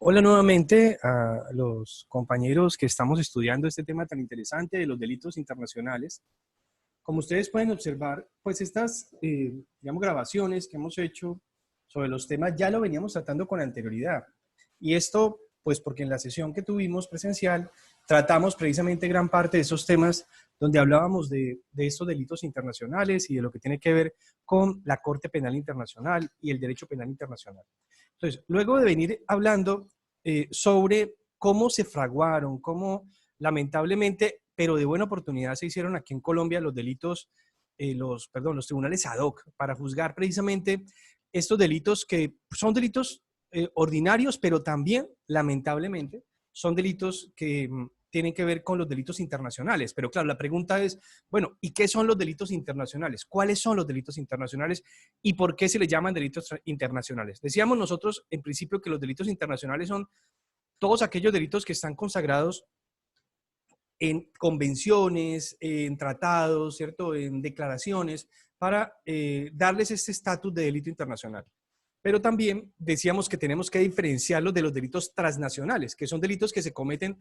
Hola nuevamente a los compañeros que estamos estudiando este tema tan interesante de los delitos internacionales. Como ustedes pueden observar, pues estas, digamos, grabaciones que hemos hecho sobre los temas ya lo veníamos tratando con anterioridad. Y esto, pues porque en la sesión que tuvimos presencial, tratamos precisamente gran parte de esos temas donde hablábamos de estos delitos internacionales y de lo que tiene que ver con la Corte Penal Internacional y el derecho penal internacional. Entonces, luego de venir hablando sobre cómo se fraguaron, cómo lamentablemente, pero de buena oportunidad se hicieron aquí en Colombia los delitos, los tribunales ad hoc para juzgar precisamente estos delitos que son delitos ordinarios, pero también, lamentablemente, son delitos que tienen que ver con los delitos internacionales. Pero claro, la pregunta es, bueno, ¿y qué son los delitos internacionales? ¿Cuáles son los delitos internacionales y por qué se les llaman delitos internacionales? Decíamos nosotros en principio que los delitos internacionales son todos aquellos delitos que están consagrados en convenciones, en tratados, ¿cierto? En declaraciones, para darles este estatus de delito internacional. Pero también decíamos que tenemos que diferenciarlos de los delitos transnacionales, que son delitos que se cometen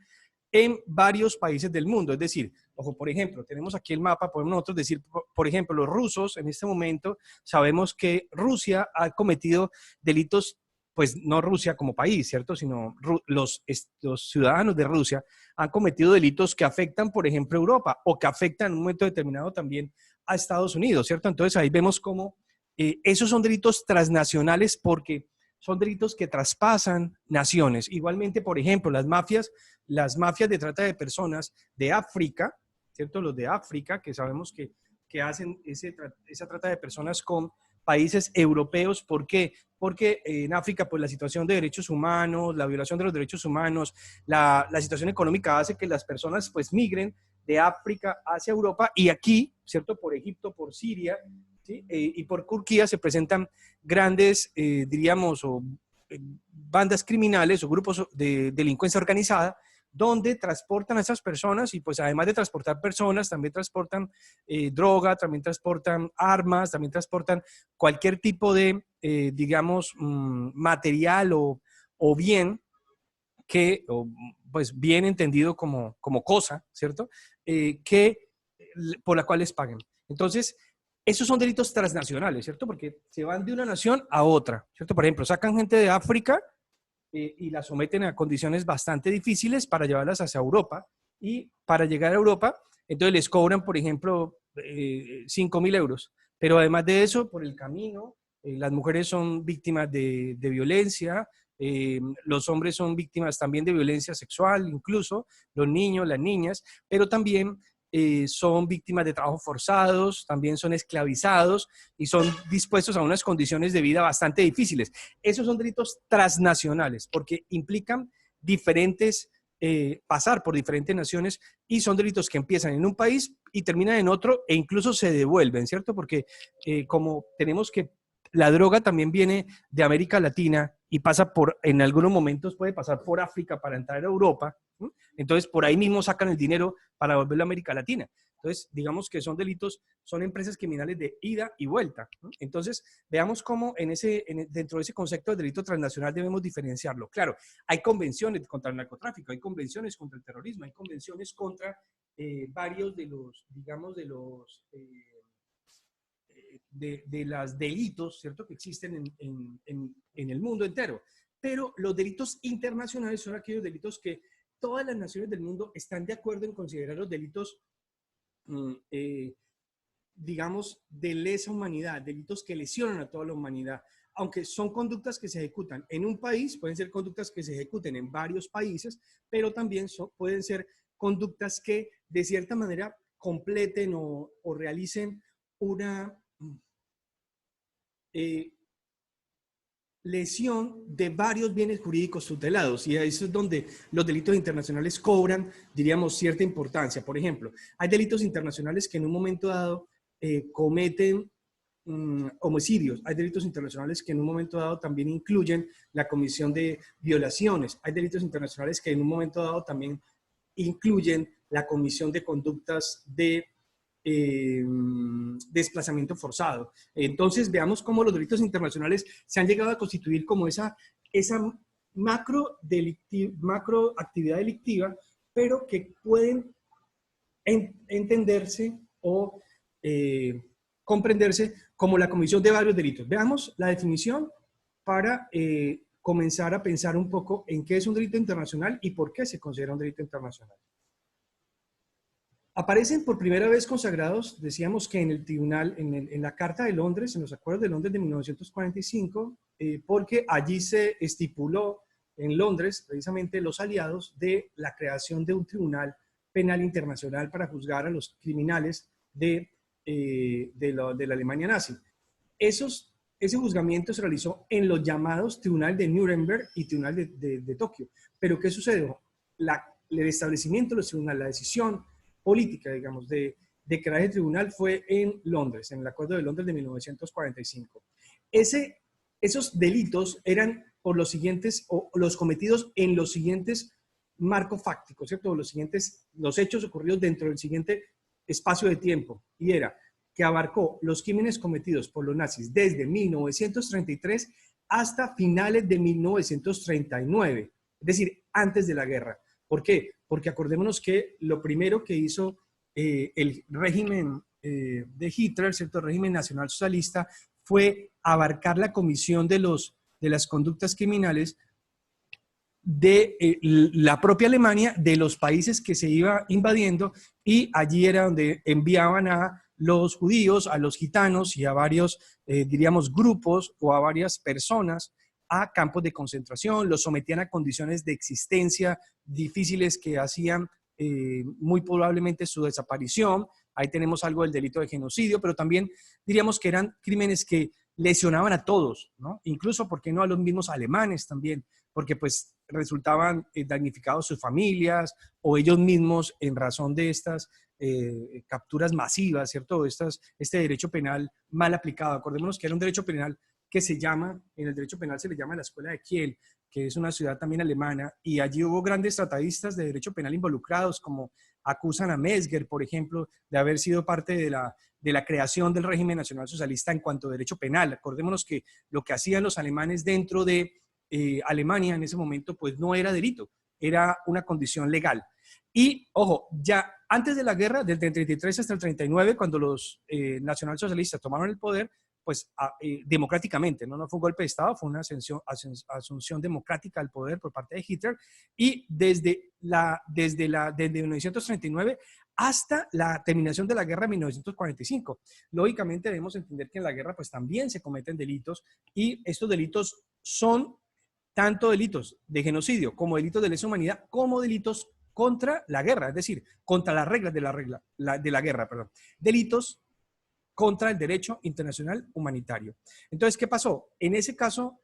en varios países del mundo. Es decir, ojo, por ejemplo, tenemos aquí el mapa, podemos nosotros decir, por ejemplo, los rusos en este momento, sabemos que Rusia ha cometido delitos, pues no Rusia como país, ¿cierto? Sino los ciudadanos de Rusia han cometido delitos que afectan, por ejemplo, a Europa o que afectan en un momento determinado también a Estados Unidos, ¿cierto? Entonces ahí vemos cómo esos son delitos transnacionales porque son delitos que traspasan naciones. Igualmente, por ejemplo, las mafias de trata de personas de África, ¿cierto? Los de África, que sabemos que hacen esa trata de personas con países europeos. ¿Por qué? Porque en África, pues la situación de derechos humanos, la violación de los derechos humanos, la situación económica hace que las personas pues migren de África hacia Europa y aquí, ¿cierto? Por Egipto, por Siria, ¿sí? Y por Turquía se presentan grandes, diríamos, bandas criminales o grupos de delincuencia organizada donde transportan a esas personas y pues además de transportar personas, también transportan droga, también transportan armas, también transportan cualquier tipo de, digamos, material o bien que, o, pues bien entendido como cosa, ¿cierto? Que por la cual les paguen. Entonces, esos son delitos transnacionales, ¿cierto? Porque se van de una nación a otra, ¿cierto? Por ejemplo, sacan gente de África y la someten a condiciones bastante difíciles para llevarlas hacia Europa y para llegar a Europa, entonces les cobran, por ejemplo, 5.000 euros. Pero además de eso, por el camino, las mujeres son víctimas de violencia, los hombres son víctimas también de violencia sexual, incluso los niños, las niñas, pero también son víctimas de trabajos forzados, también son esclavizados y son dispuestos a unas condiciones de vida bastante difíciles. Esos son delitos transnacionales porque implican diferentes, pasar por diferentes naciones y son delitos que empiezan en un país y terminan en otro e incluso se devuelven, ¿cierto? Porque como tenemos que la droga también viene de América Latina y pasa por, en algunos momentos puede pasar por África para entrar a Europa, ¿sí? Entonces por ahí mismo sacan el dinero para volverlo a América Latina. Entonces, digamos que son delitos, son empresas criminales de ida y vuelta, ¿no? Entonces, veamos cómo dentro de ese concepto de delito transnacional debemos diferenciarlo. Claro, hay convenciones contra el narcotráfico, hay convenciones contra el terrorismo, hay convenciones contra varios de los, digamos, de los delitos, ¿cierto?, que existen en el mundo entero. Pero los delitos internacionales son aquellos delitos que todas las naciones del mundo están de acuerdo en considerar los delitos, digamos, de lesa humanidad, delitos que lesionan a toda la humanidad. Aunque son conductas que se ejecutan en un país, pueden ser conductas que se ejecuten en varios países, pero también pueden ser conductas que de cierta manera completen o realicen una eh, lesión de varios bienes jurídicos tutelados, y eso es donde los delitos internacionales cobran, diríamos, cierta importancia. Por ejemplo, hay delitos internacionales que en un momento dado cometen homicidios, hay delitos internacionales que en un momento dado también incluyen la comisión de violaciones, hay delitos internacionales que en un momento dado también incluyen la comisión de conductas de desplazamiento forzado. Entonces, veamos cómo los delitos internacionales se han llegado a constituir como esa macro actividad delictiva, pero que pueden entenderse o comprenderse como la comisión de varios delitos. Veamos la definición para comenzar a pensar un poco en qué es un delito internacional y por qué se considera un delito internacional. Aparecen por primera vez consagrados, decíamos que en el tribunal, en la Carta de Londres, en los Acuerdos de Londres de 1945, porque allí se estipuló en Londres, precisamente los aliados, de la creación de un tribunal penal internacional para juzgar a los criminales de la Alemania nazi. Ese juzgamiento se realizó en los llamados Tribunal de Nuremberg y Tribunal de Tokio. Pero ¿qué sucedió? El establecimiento de los tribunales, la decisión política, digamos, de crear el tribunal fue en Londres, en el Acuerdo de Londres de 1945. Esos delitos eran por los siguientes, o los cometidos en los siguientes marcos fácticos, ¿cierto? Los hechos ocurridos dentro del siguiente espacio de tiempo, y era que abarcó los crímenes cometidos por los nazis desde 1933 hasta finales de 1939, es decir, antes de la guerra. ¿Por qué? Porque acordémonos que lo primero que hizo el régimen de Hitler, ¿cierto? El régimen nacionalsocialista, fue abarcar la comisión de las conductas criminales de la propia Alemania, de los países que se iba invadiendo, y allí era donde enviaban a los judíos, a los gitanos y a varios, diríamos, grupos o a varias personas a campos de concentración, los sometían a condiciones de existencia difíciles que hacían muy probablemente su desaparición. Ahí tenemos algo del delito de genocidio, pero también diríamos que eran crímenes que lesionaban a todos, ¿no? Incluso, ¿por qué no a los mismos alemanes también? Porque pues resultaban damnificados sus familias o ellos mismos en razón de estas capturas masivas, ¿cierto? Este derecho penal mal aplicado. Acordémonos que era un derecho penal que se llama, en el derecho penal se le llama la Escuela de Kiel, que es una ciudad también alemana, y allí hubo grandes tratadistas de derecho penal involucrados, como acusan a Mesger, por ejemplo, de haber sido parte de la creación del régimen nacionalsocialista en cuanto a derecho penal. Acordémonos que lo que hacían los alemanes dentro de Alemania en ese momento, pues no era delito, era una condición legal. Y, ojo, ya antes de la guerra, desde el 33 hasta el 39, cuando los nacionalsocialistas tomaron el poder, pues democráticamente, ¿no? No fue un golpe de Estado, fue una asunción democrática al poder por parte de Hitler, y desde 1939 hasta la terminación de la guerra en 1945. Lógicamente debemos entender que en la guerra pues también se cometen delitos, y estos delitos son tanto delitos de genocidio como delitos de lesa humanidad, como delitos contra la guerra, es decir, contra las reglas de la guerra, perdón. Delitos contra el derecho internacional humanitario. Entonces, ¿qué pasó? En ese caso,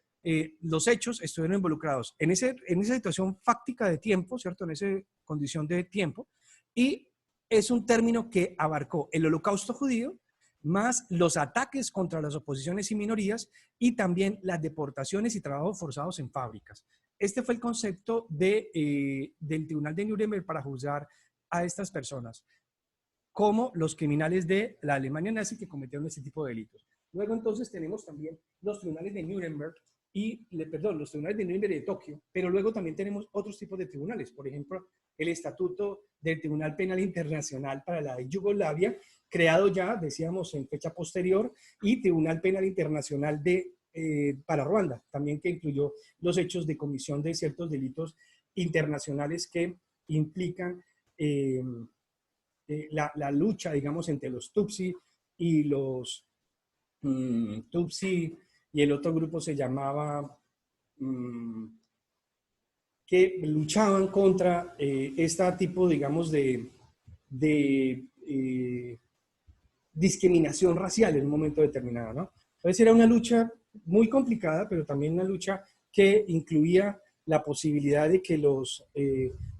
los hechos estuvieron involucrados en esa situación fáctica de tiempo, ¿cierto? En esa condición de tiempo, y es un término que abarcó el holocausto judío, más los ataques contra las oposiciones y minorías, y también las deportaciones y trabajos forzados en fábricas. Este fue el concepto del Tribunal de Nuremberg para juzgar a estas personas como los criminales de la Alemania nazi que cometieron este tipo de delitos. Luego entonces tenemos también los tribunales de Nuremberg los tribunales de Nuremberg y de Tokio, pero luego también tenemos otros tipos de tribunales, por ejemplo, el Estatuto del Tribunal Penal Internacional para la Yugoslavia, creado ya, decíamos, en fecha posterior, y Tribunal Penal Internacional para Ruanda, también, que incluyó los hechos de comisión de ciertos delitos internacionales que implican la lucha, digamos, entre los Tutsi y los Tutsi, y el otro grupo se llamaba que luchaban contra este tipo, digamos, de discriminación racial en un momento determinado, ¿no? Entonces era una lucha muy complicada, pero también una lucha que incluía la posibilidad de que los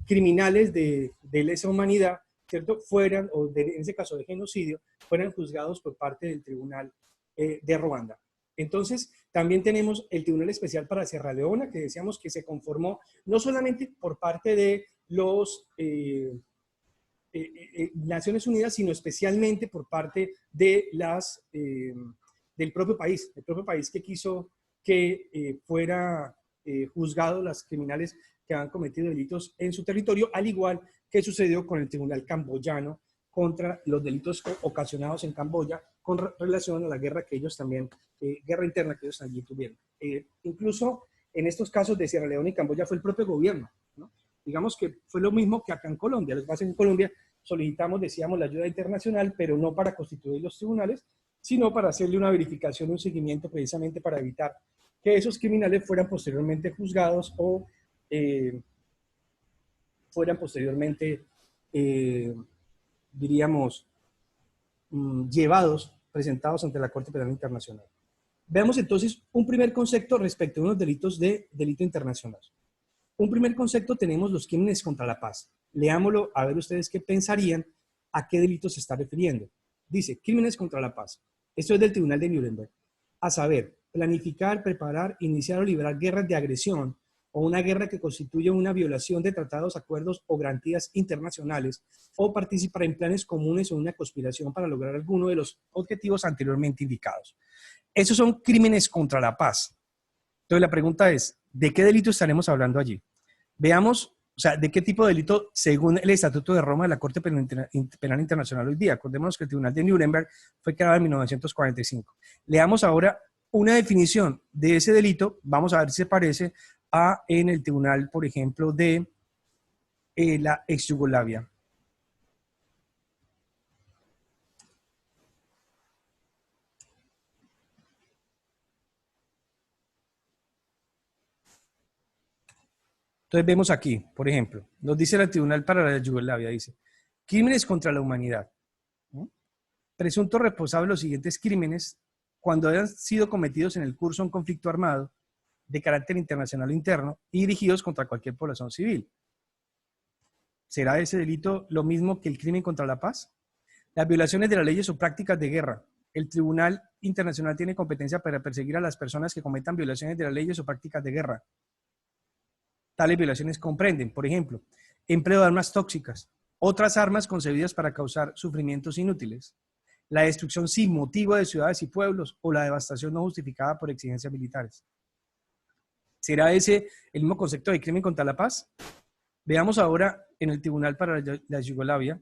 criminales de lesa humanidad, ¿cierto?, fueran, o en ese caso de genocidio, fueran juzgados por parte del Tribunal de Ruanda. Entonces, también tenemos el Tribunal Especial para Sierra Leona, que decíamos que se conformó no solamente por parte de los Naciones Unidas, sino especialmente por parte de del propio país que quiso que fuera juzgados los criminales que han cometido delitos en su territorio, al igual que sucedió con el Tribunal Camboyano contra los delitos ocasionados en Camboya con relación a la guerra que ellos también, guerra interna que ellos allí tuvieron. Incluso en estos casos de Sierra Leona y Camboya fue el propio gobierno, ¿no? Digamos que fue lo mismo que acá en Colombia. Lo que pasa es que en Colombia solicitamos, decíamos, la ayuda internacional, pero no para constituir los tribunales, sino para hacerle una verificación, un seguimiento precisamente para evitar que esos criminales fueran posteriormente juzgados o fueran posteriormente, diríamos, llevados, presentados ante la Corte Penal Internacional. Veamos entonces un primer concepto respecto a unos delitos de delito internacional. Un primer concepto tenemos los crímenes contra la paz. Leámoslo a ver ustedes qué pensarían, a qué delito se está refiriendo. Dice, crímenes contra la paz. Esto es del Tribunal de Nuremberg. A saber, planificar, preparar, iniciar o liberar guerras de agresión o una guerra que constituya una violación de tratados, acuerdos o garantías internacionales, o participar en planes comunes o una conspiración para lograr alguno de los objetivos anteriormente indicados. Esos son crímenes contra la paz. Entonces la pregunta es, ¿de qué delito estaremos hablando allí? Veamos, o sea, ¿de qué tipo de delito según el Estatuto de Roma de la Corte Penal Internacional hoy día? Acordémonos que el Tribunal de Nuremberg fue creado en 1945. Leamos ahora una definición de ese delito, vamos a ver si se parece a en el tribunal, por ejemplo, de la ex Yugoslavia. Entonces vemos aquí, por ejemplo, nos dice el Tribunal para la Yugoslavia, dice, crímenes contra la humanidad. ¿No? Presunto responsable de los siguientes crímenes cuando hayan sido cometidos en el curso de un conflicto armado de carácter internacional o interno y dirigidos contra cualquier población civil. ¿Será ese delito lo mismo que el crimen contra la paz? Las violaciones de las leyes o prácticas de guerra. El Tribunal Internacional tiene competencia para perseguir a las personas que cometan violaciones de las leyes o prácticas de guerra. Tales violaciones comprenden, por ejemplo, empleo de armas tóxicas, otras armas concebidas para causar sufrimientos inútiles, la destrucción sin motivo de ciudades y pueblos o la devastación no justificada por exigencias militares. ¿Será ese el mismo concepto de crimen contra la paz? Veamos ahora en el Tribunal para la Yugoslavia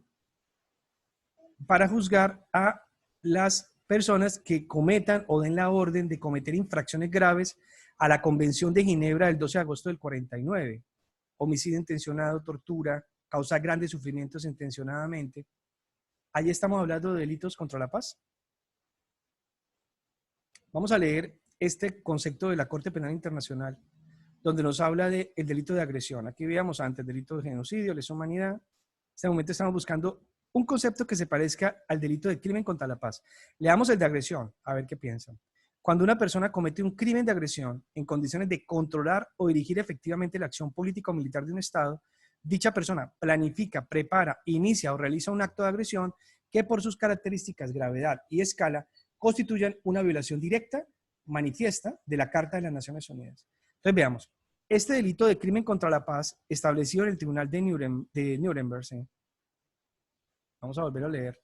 para juzgar a las personas que cometan o den la orden de cometer infracciones graves a la Convención de Ginebra del 12 de agosto del 49, homicidio intencionado, tortura, causar grandes sufrimientos intencionadamente. Allí estamos hablando de delitos contra la paz. Vamos a leer este concepto de la Corte Penal Internacional, donde nos habla del delito de agresión. Aquí veíamos antes el delito de genocidio, lesa humanidad. En este momento estamos buscando un concepto que se parezca al delito de crimen contra la paz. Leamos el de agresión, a ver qué piensan. Cuando una persona comete un crimen de agresión en condiciones de controlar o dirigir efectivamente la acción política o militar de un Estado, dicha persona planifica, prepara, inicia o realiza un acto de agresión que por sus características, gravedad y escala constituyan una violación directa, manifiesta, de la Carta de las Naciones Unidas. Entonces veamos, este delito de crimen contra la paz establecido en el Tribunal de Nuremberg, ¿sí? Vamos a volver a leer.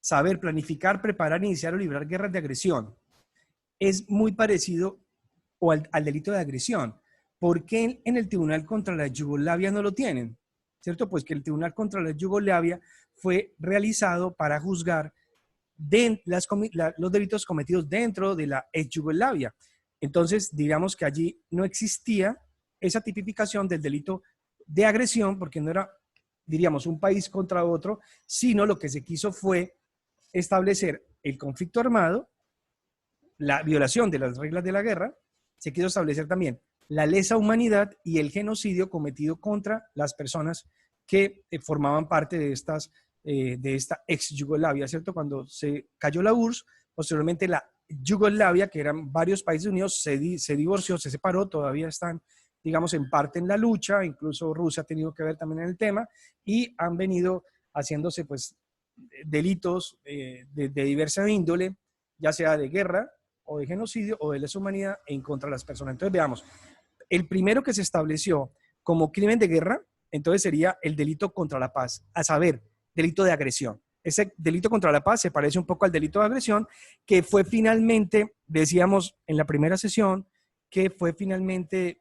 Saber, planificar, preparar, iniciar o librar guerras de agresión. Es muy parecido al delito de agresión. ¿Por qué en el Tribunal contra la Yugoslavia no lo tienen? ¿Cierto? Pues que el Tribunal contra la Yugoslavia fue realizado para juzgar los delitos cometidos dentro de la ex Yugoslavia. Entonces, digamos que allí no existía esa tipificación del delito de agresión, porque no era, diríamos, un país contra otro, sino lo que se quiso fue establecer el conflicto armado, la violación de las reglas de la guerra, se quiso establecer también la lesa humanidad y el genocidio cometido contra las personas que formaban parte de esta ex Yugoslavia, ¿cierto? Cuando se cayó la URSS, posteriormente la Yugoslavia, que eran varios países unidos, se divorció, se separó, todavía están, digamos, en parte en la lucha, incluso Rusia ha tenido que ver también en el tema, y han venido haciéndose, pues, delitos de diversa índole, ya sea de guerra o de genocidio o de lesa humanidad en contra de las personas. Entonces veamos, el primero que se estableció como crimen de guerra, entonces sería el delito contra la paz, a saber, delito de agresión. Ese delito contra la paz se parece un poco al delito de agresión, que fue finalmente, decíamos en la primera sesión, que fue finalmente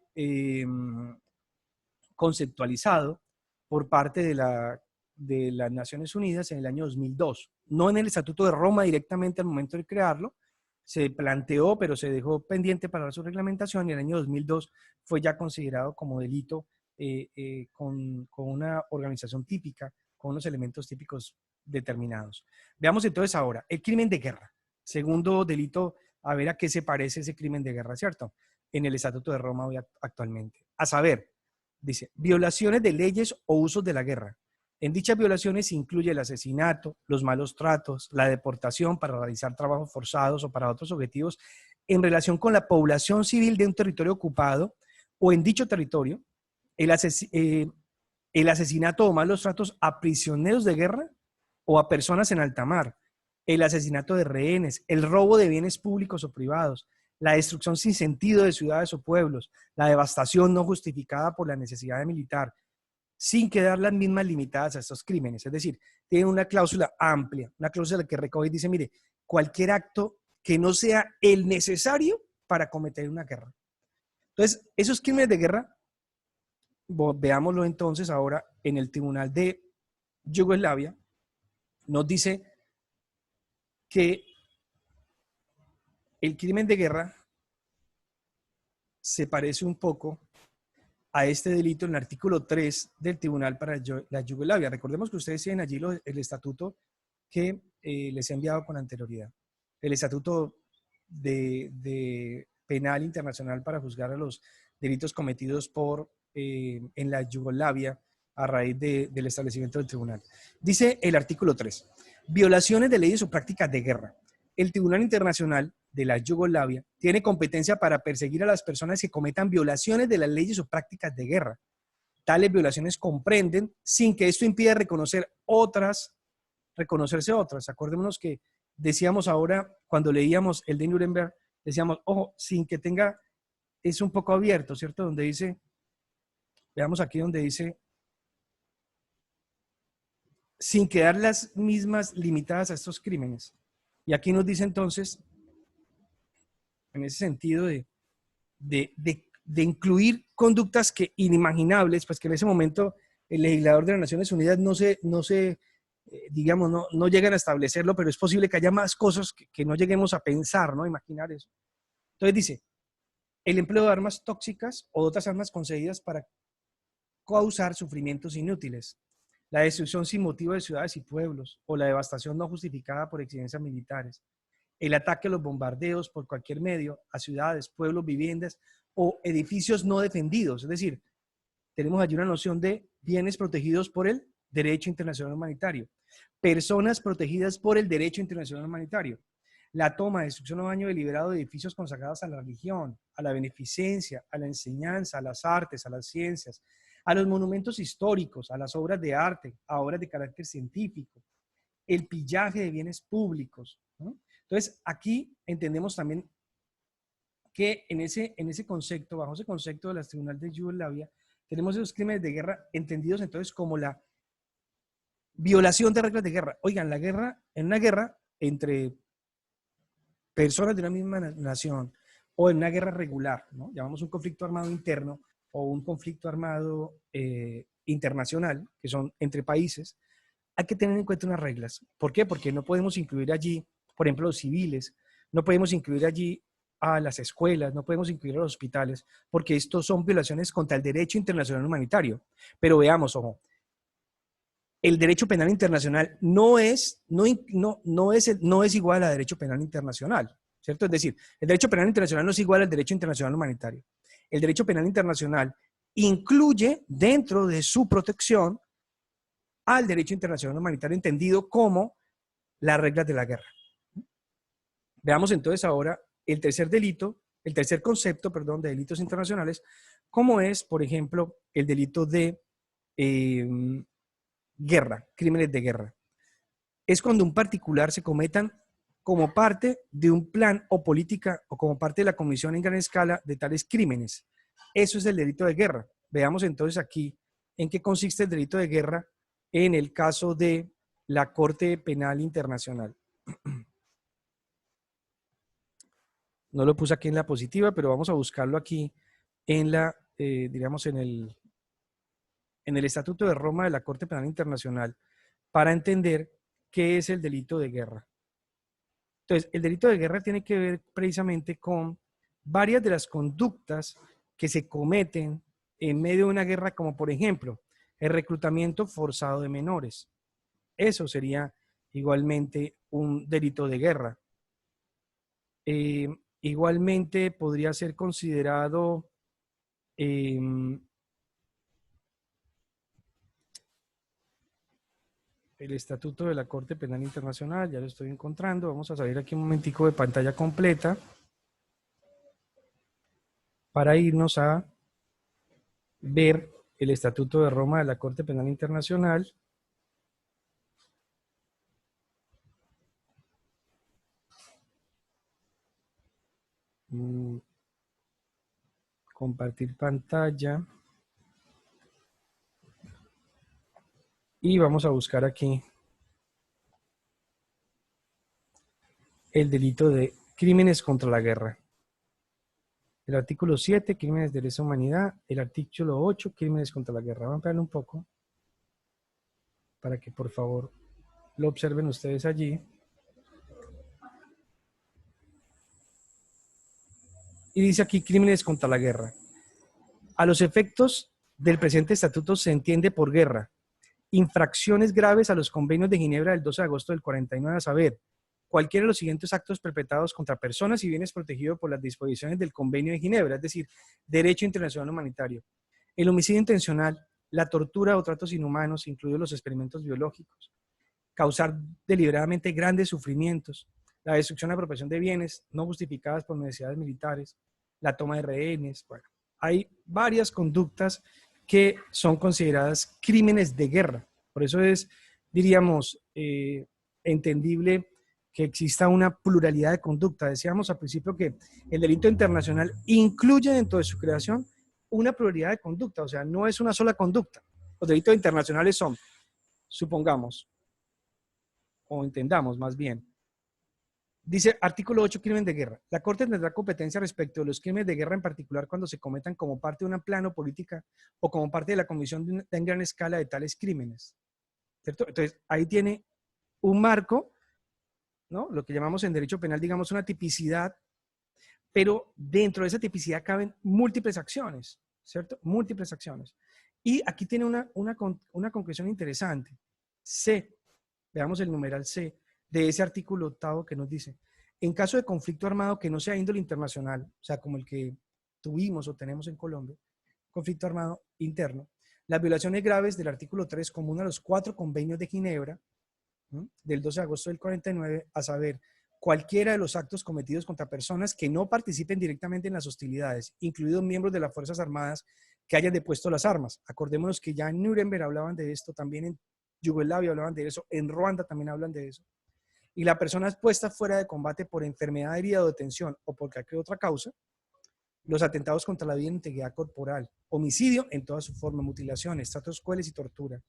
conceptualizado por parte de las Naciones Unidas en el año 2002. No en el Estatuto de Roma directamente al momento de crearlo, se planteó, pero se dejó pendiente para su reglamentación, y en el año 2002 fue ya considerado como delito con una organización típica, con unos elementos típicos determinados. Veamos entonces ahora, el crimen de guerra. Segundo delito, a ver a qué se parece ese crimen de guerra, ¿cierto? En el Estatuto de Roma hoy actualmente. A saber, dice, violaciones de leyes o usos de la guerra. En dichas violaciones se incluye el asesinato, los malos tratos, la deportación para realizar trabajos forzados o para otros objetivos en relación con la población civil de un territorio ocupado o en dicho territorio, el asesinato o malos tratos a prisioneros de guerra o a personas en alta mar, el asesinato de rehenes, el robo de bienes públicos o privados, la destrucción sin sentido de ciudades o pueblos, la devastación no justificada por la necesidad militar, sin quedar las mismas limitadas a estos crímenes. Es decir, tiene una cláusula amplia, una cláusula que recoge y dice, mire, cualquier acto que no sea el necesario para cometer una guerra. Entonces, esos crímenes de guerra, veámoslo entonces ahora en el Tribunal de Yugoslavia, nos dice que el crimen de guerra se parece un poco a este delito en el artículo 3 del Tribunal para la Yugoslavia. Recordemos que ustedes tienen allí el estatuto que les he enviado con anterioridad. El estatuto de penal internacional para juzgar a los delitos cometidos en la Yugoslavia a raíz del establecimiento del tribunal. Dice el artículo 3, violaciones de leyes o prácticas de guerra. El Tribunal Internacional de la Yugoslavia tiene competencia para perseguir a las personas que cometan violaciones de las leyes o prácticas de guerra. Tales violaciones comprenden, sin que esto impida reconocerse otras. Acordémonos que decíamos ahora, cuando leíamos el de Nuremberg, decíamos, ojo, sin que tenga, es un poco abierto, ¿cierto? Donde dice, veamos aquí donde dice, sin quedar las mismas limitadas a estos crímenes. Y aquí nos dice entonces, en ese sentido de incluir conductas que inimaginables, pues que en ese momento el legislador de las Naciones Unidas digamos, no llegan a establecerlo, pero es posible que haya más cosas que no lleguemos a pensar, ¿no? Imaginar eso. Entonces dice, el empleo de armas tóxicas o de otras armas concedidas para causar sufrimientos inútiles, la destrucción sin motivo de ciudades y pueblos, o la devastación no justificada por exigencias militares, el ataque a los bombardeos por cualquier medio a ciudades, pueblos, viviendas o edificios no defendidos. Es decir, tenemos allí una noción de bienes protegidos por el derecho internacional humanitario, personas protegidas por el derecho internacional humanitario, la toma, destrucción o daño deliberado de edificios consagrados a la religión, a la beneficencia, a la enseñanza, a las artes, a las ciencias, a los monumentos históricos, a las obras de arte, a obras de carácter científico, el pillaje de bienes públicos, ¿no? Entonces, aquí entendemos también que en ese concepto, bajo ese concepto de las tribunales de Yugoslavia, tenemos esos crímenes de guerra entendidos entonces como la violación de reglas de guerra. Oigan, en una guerra entre personas de una misma nación o en una guerra regular, ¿no? Llamamos un conflicto armado interno o un conflicto armado internacional, que son entre países, hay que tener en cuenta unas reglas. ¿Por qué? Porque no podemos incluir allí, por ejemplo, los civiles, no podemos incluir allí a las escuelas, no podemos incluir a los hospitales, porque estos son violaciones contra el derecho internacional humanitario. Pero veamos, ojo, el derecho penal internacional no es igual al derecho penal internacional, ¿cierto? Es decir, el derecho penal internacional no es igual al derecho internacional humanitario. El derecho penal internacional incluye dentro de su protección al derecho internacional humanitario entendido como las reglas de la guerra. Veamos entonces ahora el tercer concepto, perdón, de delitos internacionales, como es, por ejemplo, el delito de guerra, crímenes de guerra. Es cuando un particular se cometan como parte de un plan o política o como parte de la comisión en gran escala de tales crímenes. Eso es el delito de guerra. Veamos entonces aquí en qué consiste el delito de guerra en el caso de la Corte Penal Internacional. No lo puse aquí en la positiva, pero vamos a buscarlo aquí en la, digamos, en el Estatuto de Roma de la Corte Penal Internacional para entender qué es el delito de guerra. Entonces, el delito de guerra tiene que ver precisamente con varias de las conductas que se cometen en medio de una guerra, como por ejemplo, el reclutamiento forzado de menores. Eso sería igualmente un delito de guerra. Igualmente podría ser considerado el Estatuto de la Corte Penal Internacional, ya lo estoy encontrando. Vamos a salir aquí un momentico de pantalla completa para irnos a ver el Estatuto de Roma de la Corte Penal Internacional. Compartir pantalla. Y vamos a buscar aquí el delito de crímenes contra la guerra. El artículo 7, crímenes de lesa humanidad. El artículo 8, crímenes contra la guerra. Vamos a ampliarlo un poco para que por favor lo observen ustedes allí. Y dice aquí crímenes contra la guerra. A los efectos del presente estatuto se entiende por guerra infracciones graves a los convenios de Ginebra del 12 de agosto del 49, a saber, cualquiera de los siguientes actos perpetrados contra personas y bienes protegidos por las disposiciones del Convenio de Ginebra, es decir, derecho internacional humanitario. El homicidio intencional, la tortura o tratos inhumanos, incluidos los experimentos biológicos, causar deliberadamente grandes sufrimientos, la destrucción y apropiación de bienes no justificadas por necesidades militares, la toma de rehenes. Bueno, hay varias conductas que son consideradas crímenes de guerra. Por eso es, diríamos, entendible que exista una pluralidad de conducta. Decíamos al principio que el delito internacional incluye dentro de su creación una pluralidad de conducta, o sea, no es una sola conducta. Los delitos internacionales son, supongamos, o entendamos más bien, dice artículo 8, crimen de guerra. La Corte tendrá competencia respecto de los crímenes de guerra, en particular cuando se cometan como parte de una plano política o como parte de la comisión en gran escala de tales crímenes. ¿Cierto? Entonces, ahí tiene un marco, ¿no? Lo que llamamos en derecho penal, digamos, una tipicidad, pero dentro de esa tipicidad caben múltiples acciones, ¿cierto? Múltiples acciones. Y aquí tiene una conclusión interesante. C, veamos el numeral C, de ese artículo 8 que nos dice, en caso de conflicto armado que no sea índole internacional, o sea, como el que tuvimos o tenemos en Colombia, conflicto armado interno, las violaciones graves del artículo 3 común a los 4 convenios de Ginebra, del 12 de agosto del 49, a saber, cualquiera de los actos cometidos contra personas que no participen directamente en las hostilidades, incluidos miembros de las Fuerzas Armadas que hayan depuesto las armas. Acordémonos que ya en Nuremberg hablaban de esto, también en Yugoslavia hablaban de eso, en Ruanda también hablan de eso. Y la persona es puesta fuera de combate por enfermedad, herida o detención o por cualquier otra causa, los atentados contra la vida e integridad corporal, homicidio en toda su forma, mutilaciones, tratos crueles y tortura,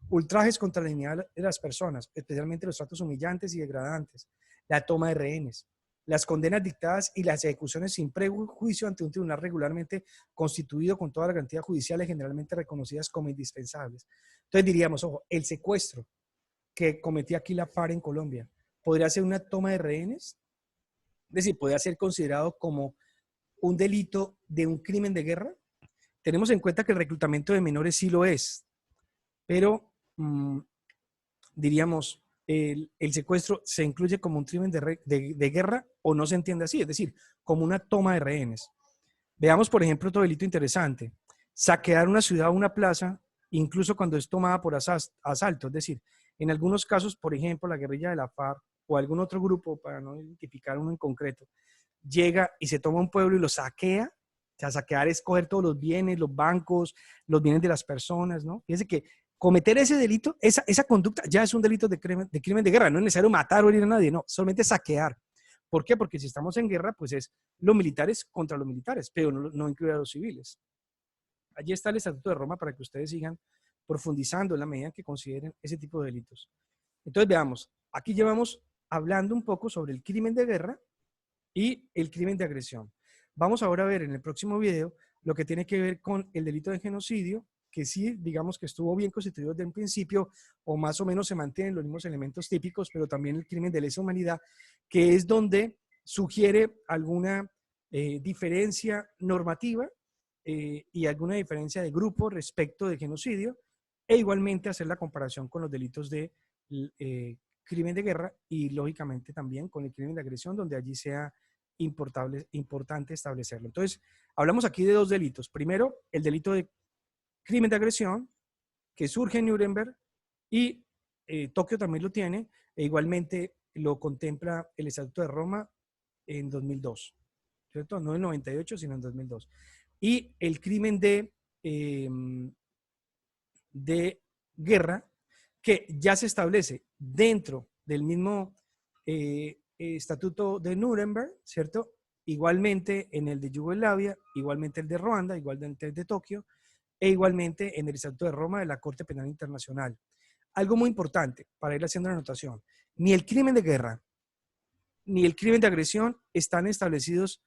ultrajes contra la dignidad de las personas, especialmente los tratos humillantes y degradantes, la toma de rehenes, las condenas dictadas y las ejecuciones sin prejuicio ante un tribunal regularmente constituido con todas las garantías judiciales generalmente reconocidas como indispensables. Entonces diríamos, ojo, el secuestro que cometía aquí la FARC en Colombia, ¿podría ser una toma de rehenes? Es decir, ¿podría ser considerado como un delito de un crimen de guerra? Tenemos en cuenta que el reclutamiento de menores sí lo es, pero diríamos, el secuestro se incluye como un crimen de guerra o no se entiende así, es decir, como una toma de rehenes. Veamos, por ejemplo, otro delito interesante, saquear una ciudad o una plaza, incluso cuando es tomada por asalto, es decir, en algunos casos, por ejemplo, la guerrilla de la FARC o algún otro grupo, para no identificar uno en concreto, llega y se toma un pueblo y lo saquea. O sea, saquear es coger todos los bienes, los bancos, los bienes de las personas, ¿no? Fíjense que cometer ese delito, esa conducta ya es un delito de crimen de guerra. No es necesario matar o herir a nadie, no, solamente saquear. ¿Por qué? Porque si estamos en guerra, pues es los militares contra los militares, pero no incluye a los civiles. Allí está el Estatuto de Roma para que ustedes sigan profundizando en la medida en que consideren ese tipo de delitos. Entonces veamos, aquí llevamos hablando un poco sobre el crimen de guerra, y el crimen de agresión. Vamos ahora a ver en el próximo video lo que tiene que ver con el delito de genocidio, que sí, digamos que estuvo bien constituido desde un principio, o más o menos se mantienen los mismos elementos típicos, pero también el crimen de lesa humanidad, que es donde sugiere alguna diferencia normativa y alguna diferencia de grupo respecto de genocidio, e igualmente hacer la comparación con los delitos de crimen de guerra y lógicamente también con el crimen de agresión, donde allí sea importante establecerlo. Entonces, hablamos aquí de dos delitos. Primero, el delito de crimen de agresión, que surge en Nuremberg, y Tokio también lo tiene, e igualmente lo contempla el Estatuto de Roma en 2002, ¿cierto? No en 98, sino en 2002. Y el crimen de guerra, que ya se establece dentro del mismo Estatuto de Nuremberg, ¿cierto? Igualmente en el de Yugoslavia, igualmente el de Ruanda, igualmente el de Tokio, e igualmente en el Estatuto de Roma de la Corte Penal Internacional. Algo muy importante para ir haciendo la anotación: ni el crimen de guerra ni el crimen de agresión están establecidos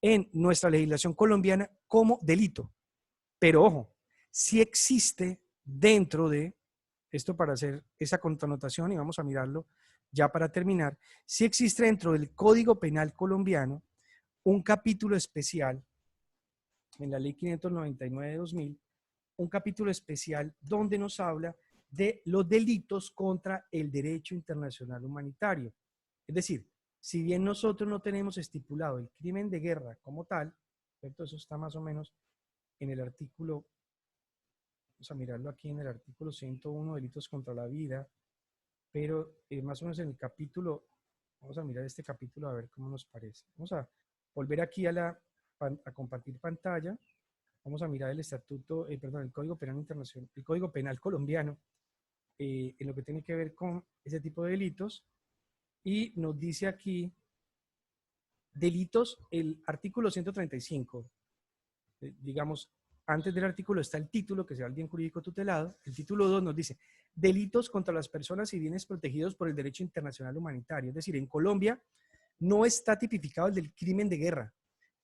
en nuestra legislación colombiana como delito. Pero ojo, sí existe dentro de esto, para hacer esa connotación, y vamos a mirarlo ya para terminar, sí existe dentro del Código Penal colombiano un capítulo especial en la Ley 599 de 2000, un capítulo especial donde nos habla de los delitos contra el derecho internacional humanitario. Es decir, si bien nosotros no tenemos estipulado el crimen de guerra como tal, ¿cierto? Eso está más o menos en el artículo, vamos a mirarlo aquí en el artículo 101, delitos contra la vida, pero más o menos en el capítulo, vamos a mirar este capítulo a ver cómo nos parece. Vamos a volver aquí a compartir pantalla. Vamos a mirar el estatuto, perdón, el Código Penal Internacional, el Código Penal colombiano, en lo que tiene que ver con ese tipo de delitos, y nos dice aquí delitos, el artículo 135, digamos, antes del artículo está el título, que sea el bien jurídico tutelado. El título 2 nos dice delitos contra las personas y bienes protegidos por el derecho internacional humanitario. Es decir, en Colombia no está tipificado el del crimen de guerra,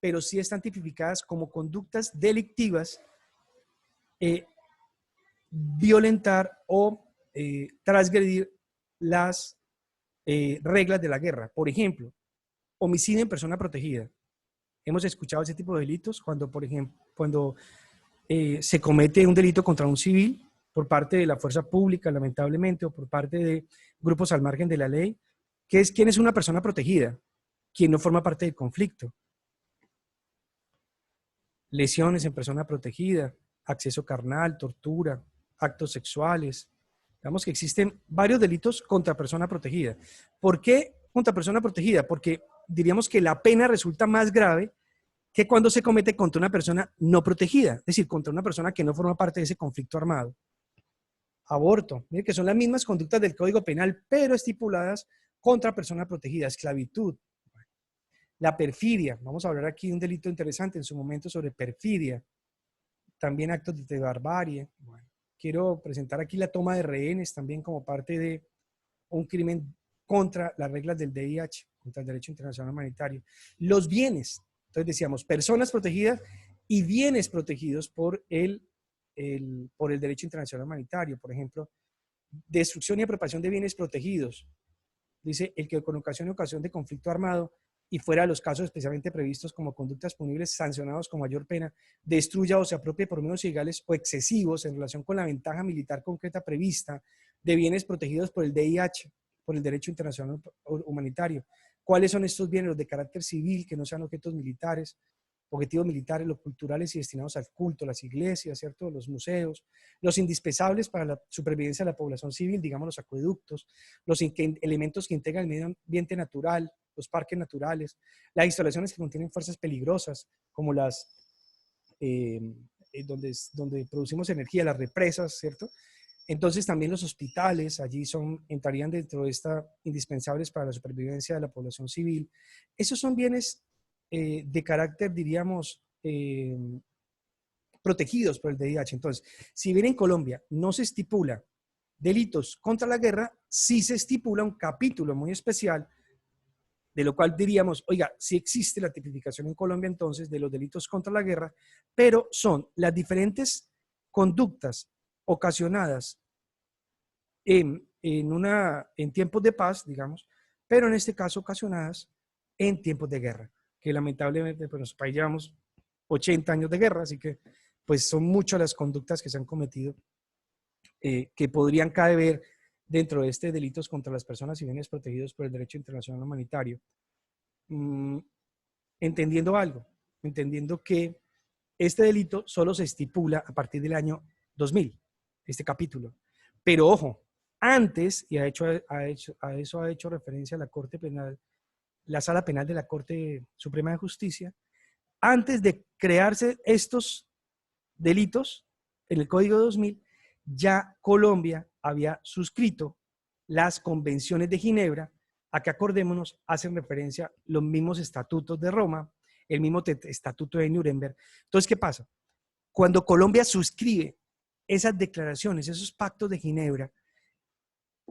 pero sí están tipificadas como conductas delictivas violentar o transgredir las reglas de la guerra. Por ejemplo, homicidio en persona protegida. Hemos escuchado ese tipo de delitos cuando, por ejemplo, cuando se comete un delito contra un civil por parte de la fuerza pública, lamentablemente, o por parte de grupos al margen de la ley, que es quién es una persona protegida, quien no forma parte del conflicto. Lesiones en persona protegida, acceso carnal, tortura, actos sexuales. Digamos que existen varios delitos contra persona protegida. ¿Por qué contra persona protegida? Porque diríamos que la pena resulta más grave que cuando se comete contra una persona no protegida, es decir, contra una persona que no forma parte de ese conflicto armado. Aborto, que son las mismas conductas del Código Penal, pero estipuladas contra persona protegida. Esclavitud. La perfidia, vamos a hablar aquí de un delito interesante en su momento sobre perfidia. También actos de barbarie. Bueno, quiero presentar aquí la toma de rehenes también como parte de un crimen contra las reglas del DIH, contra el derecho internacional humanitario. Los bienes, entonces decíamos, personas protegidas y bienes protegidos por el derecho internacional humanitario. Por ejemplo, destrucción y apropiación de bienes protegidos. Dice, el que con ocasión de conflicto armado y fuera de los casos especialmente previstos como conductas punibles sancionados con mayor pena, destruya o se apropie por medios ilegales o excesivos en relación con la ventaja militar concreta prevista de bienes protegidos por el DIH, por el derecho internacional humanitario. ¿Cuáles son estos bienes? Los de carácter civil, que no sean objetivos militares, los culturales y destinados al culto, las iglesias, ¿cierto? Los museos, los indispensables para la supervivencia de la población civil, digamos los acueductos, los elementos que integran el medio ambiente natural, los parques naturales, las instalaciones que contienen fuerzas peligrosas, como las donde producimos energía, las represas, ¿cierto? Entonces también los hospitales, allí entrarían dentro de esta indispensables para la supervivencia de la población civil. Esos son bienes de carácter, diríamos, protegidos por el DIH. Entonces, si bien en Colombia no se estipula delitos contra la guerra, sí se estipula un capítulo muy especial de lo cual diríamos, oiga, sí existe la tipificación en Colombia entonces de los delitos contra la guerra, pero son las diferentes conductas ocasionadas en tiempos de paz, digamos, pero en este caso ocasionadas en tiempos de guerra, que lamentablemente pues, en nuestro país llevamos 80 años de guerra, así que pues son muchas las conductas que se han cometido que podrían caber dentro de este delitos contra las personas y bienes protegidos por el derecho internacional humanitario. Entendiendo algo, entendiendo que este delito solo se estipula a partir del año 2000, este capítulo. Pero ojo, antes, y a eso ha hecho referencia la Corte Penal, la Sala Penal de la Corte Suprema de Justicia, antes de crearse estos delitos en el Código 2000, ya Colombia había suscrito las convenciones de Ginebra, a que acordémonos, hacen referencia los mismos estatutos de Roma, el mismo estatuto de Nuremberg. Entonces, ¿qué pasa? Cuando Colombia suscribe esas declaraciones, esos pactos de Ginebra,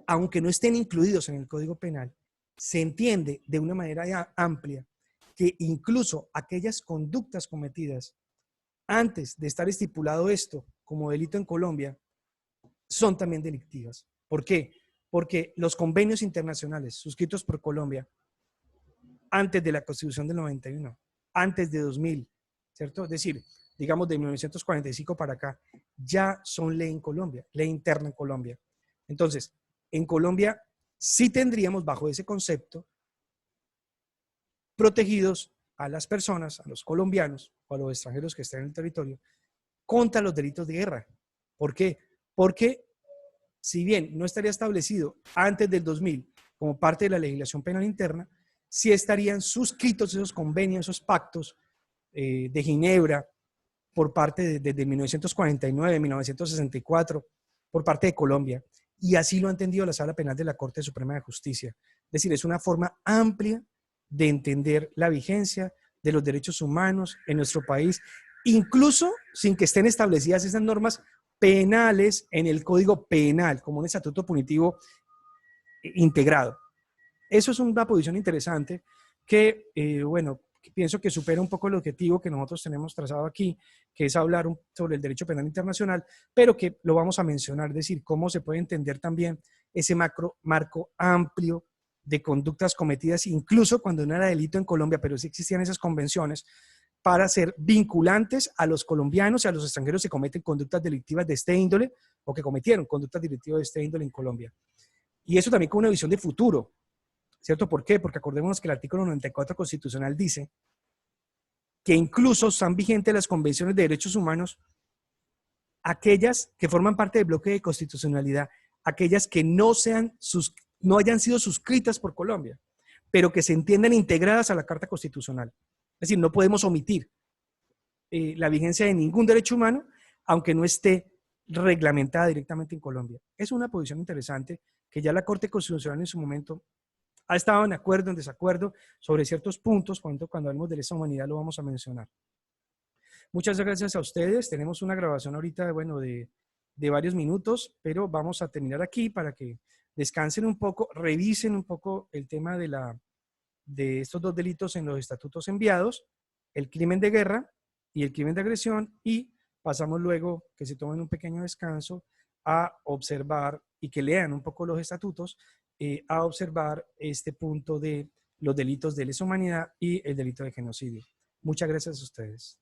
aunque no estén incluidos en el Código Penal, se entiende de una manera amplia que incluso aquellas conductas cometidas antes de estar estipulado esto como delito en Colombia son también delictivas. ¿Por qué? Porque los convenios internacionales suscritos por Colombia antes de la Constitución del 91, antes de 2000, ¿cierto? Es decir, digamos de 1945 para acá, ya son ley en Colombia, ley interna en Colombia. Entonces, en Colombia sí tendríamos bajo ese concepto protegidos a las personas, a los colombianos o a los extranjeros que estén en el territorio contra los delitos de guerra. ¿Por qué? Porque si bien no estaría establecido antes del 2000 como parte de la legislación penal interna, sí estarían suscritos esos convenios, esos pactos de Ginebra por parte desde 1949, 1964, por parte de Colombia. Y así lo ha entendido la Sala Penal de la Corte Suprema de Justicia. Es decir, es una forma amplia de entender la vigencia de los derechos humanos en nuestro país, incluso sin que estén establecidas esas normas penales en el Código Penal, como un estatuto punitivo integrado. Eso es una posición interesante que, bueno, pienso que supera un poco el objetivo que nosotros tenemos trazado aquí, que es hablar sobre el derecho penal internacional, pero que lo vamos a mencionar, es decir, cómo se puede entender también ese marco amplio de conductas cometidas, incluso cuando no era delito en Colombia, pero sí existían esas convenciones, para ser vinculantes a los colombianos y a los extranjeros que cometen conductas delictivas de este índole o que cometieron conductas delictivas de este índole en Colombia. Y eso también con una visión de futuro, ¿cierto? ¿Por qué? Porque acordémonos que el artículo 94 constitucional dice que incluso están vigentes las convenciones de derechos humanos, aquellas que forman parte del bloque de constitucionalidad, aquellas que no hayan sido suscritas por Colombia, pero que se entiendan integradas a la Carta Constitucional. Es decir, no podemos omitir la vigencia de ningún derecho humano, aunque no esté reglamentada directamente en Colombia. Es una posición interesante que ya la Corte Constitucional en su momento ha estado en acuerdo, en desacuerdo sobre ciertos puntos, cuando hablemos de lesa humanidad lo vamos a mencionar. Muchas gracias a ustedes. Tenemos una grabación ahorita, bueno, de varios minutos, pero vamos a terminar aquí para que descansen un poco, revisen un poco el tema de estos dos delitos en los estatutos enviados, el crimen de guerra y el crimen de agresión, y pasamos luego, que se tomen un pequeño descanso, a observar y que lean un poco los estatutos, a observar este punto de los delitos de lesa humanidad y el delito de genocidio. Muchas gracias a ustedes.